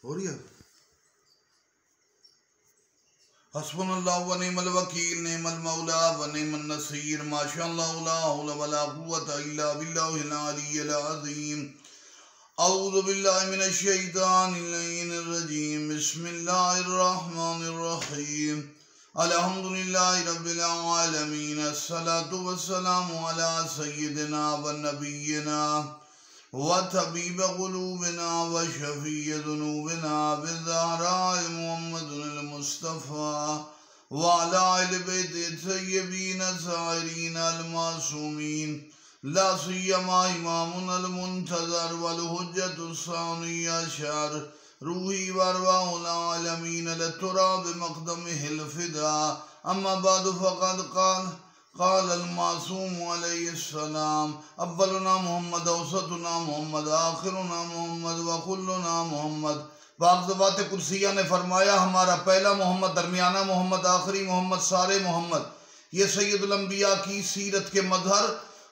ہو رہی ہے؟ حسبنا اللہ و نعم الوکیل، نعم المولا و نعم النصیر، ما شاء اللہ لا حول ولا قوة الا باللہ العلی العظیم۔ اعوذ باللہ من الشیطان اللعین الرجیم، بسم اللہ الرحمن الرحیم، الحمدللہ رب العالمین، الصلاة والسلام علی سیدنا و نبینا وطبیب قلوبنا وشفیع ذنوبنا بالزہراء محمد المصطفیٰ وعلی آل بیت الطیبین الطاہرین المعصومین، لا سیما امامنا المنتظر والحجۃ الثانی عشر، روحی وارواح العالمین للتراب مقدمہ الفداء، اما بعد فقد قال المعصوم علیہ السلام، اولنا محمد، اوسطنا محمد، آخرنا محمد، وکلنا محمد۔ پاک ذات قدسیہ نے فرمایا ہمارا پہلا محمد، درمیانہ محمد، آخری محمد، سارے محمد۔ یہ سید الانبیاء کی سیرت کے مظہر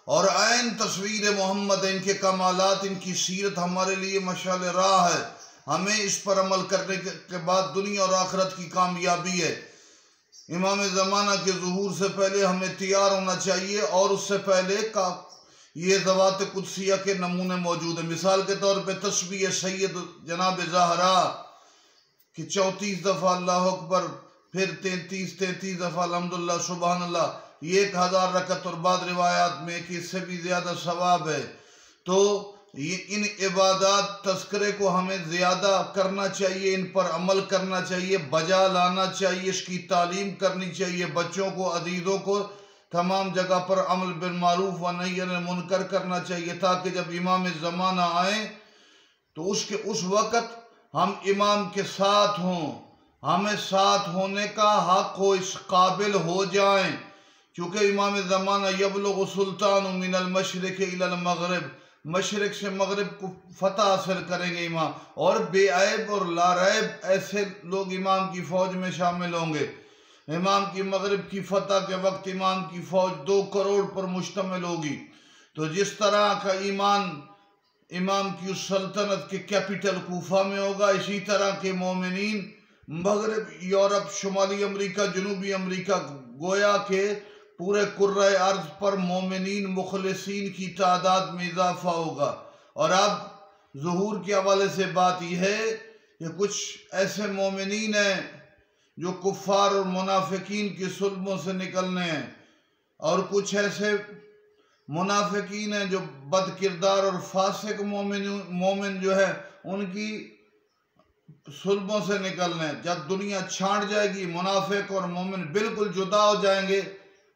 اور عین تصویر محمد، ان کے کمالات، ان کی سیرت ہمارے لیے مشعل راہ ہے۔ ہمیں اس پر عمل کرنے کے بعد دنیا اور آخرت کی کامیابی ہے۔ امام زمانہ کے ظہور سے پہلے ہمیں تیار ہونا چاہیے، اور اس سے پہلے یہ ذوات قدسیہ کے نمونے موجود ہیں۔ مثال کے طور پہ تسبیح سید جناب زہرا کہ 34 دفعہ اللہ اکبر، پھر 33 دفعہ الحمدللہ سبحان اللہ، یہ 1000 رکعت، اور بعض روایات میں کہ اس سے بھی زیادہ ثواب ہے۔ تو ان عبادات تذکرے کو ہمیں زیادہ کرنا چاہیے، ان پر عمل کرنا چاہیے، بجا لانا چاہیے، اس کی تعلیم کرنی چاہیے، بچوں کو، عزیزوں کو تمام جگہ پر عمل بالمعروف و نہی عن المنکر کرنا چاہیے، تاکہ جب امام زمانہ آئیں تو اس وقت ہم امام کے ساتھ ہوں، ہمیں ساتھ ہونے کا حق ہو، اس قابل ہو جائیں، چونکہ امام زمانہ یبلغ سلطان من المشرق الی المغرب، مشرق سے مغرب کو فتح حاصل کریں گے امام، اور بے عیب اور لا ریب ایسے لوگ امام کی فوج میں شامل ہوں گے۔ امام کی مغرب کی فتح کے وقت امام کی فوج 2 کروڑ پر مشتمل ہوگی۔ تو جس طرح کا ایمان امام کی اس سلطنت کے کیپٹل کوفہ میں ہوگا، اسی طرح کے مومنین مغرب، یورپ، شمالی امریکہ، جنوبی امریکہ، گویا کہ پورے کرۂ ارض پر مومنین مخلصین کی تعداد میں اضافہ ہوگا۔ اور اب ظہور کے حوالے سے بات یہ ہے کہ کچھ ایسے مومنین ہیں جو کفار اور منافقین کی ظلموں سے نکلنے ہیں، اور کچھ ایسے منافقین ہیں جو بد کردار اور فاسق مومن جو ہے ان کی ظلموں سے نکلنے ہیں۔ جب دنیا چھانٹ جائے گی، منافق اور مومن بالکل جدا ہو جائیں گے،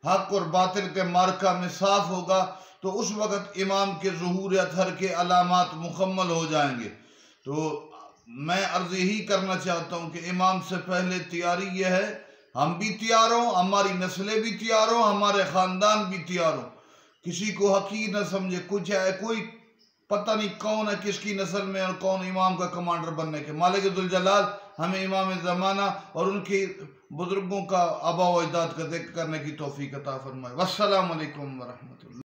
حق اور باطل کے معرکہ میں صاف ہوگا، تو اس وقت امام کے ظہور اطہر کے علامات مکمل ہو جائیں گے۔ تو میں عرض یہی کرنا چاہتا ہوں کہ امام سے پہلے تیاری یہ ہے، ہم بھی تیار ہوں، ہماری نسلیں بھی تیار ہوں، ہمارے خاندان بھی تیار ہوں۔ کسی کو حقیر نہ سمجھے، کچھ ہے کوئی پتہ نہیں کون ہے کس کی نسل میں اور کون امام کا کمانڈر بننے کے۔ مالک ذوالجلال ہمیں امام زمانہ اور ان کے بزرگوں کا آباء و اجداد کا ذکر کرنے کی توفیق عطا فرمائے۔ والسلام علیکم ورحمۃ اللہ۔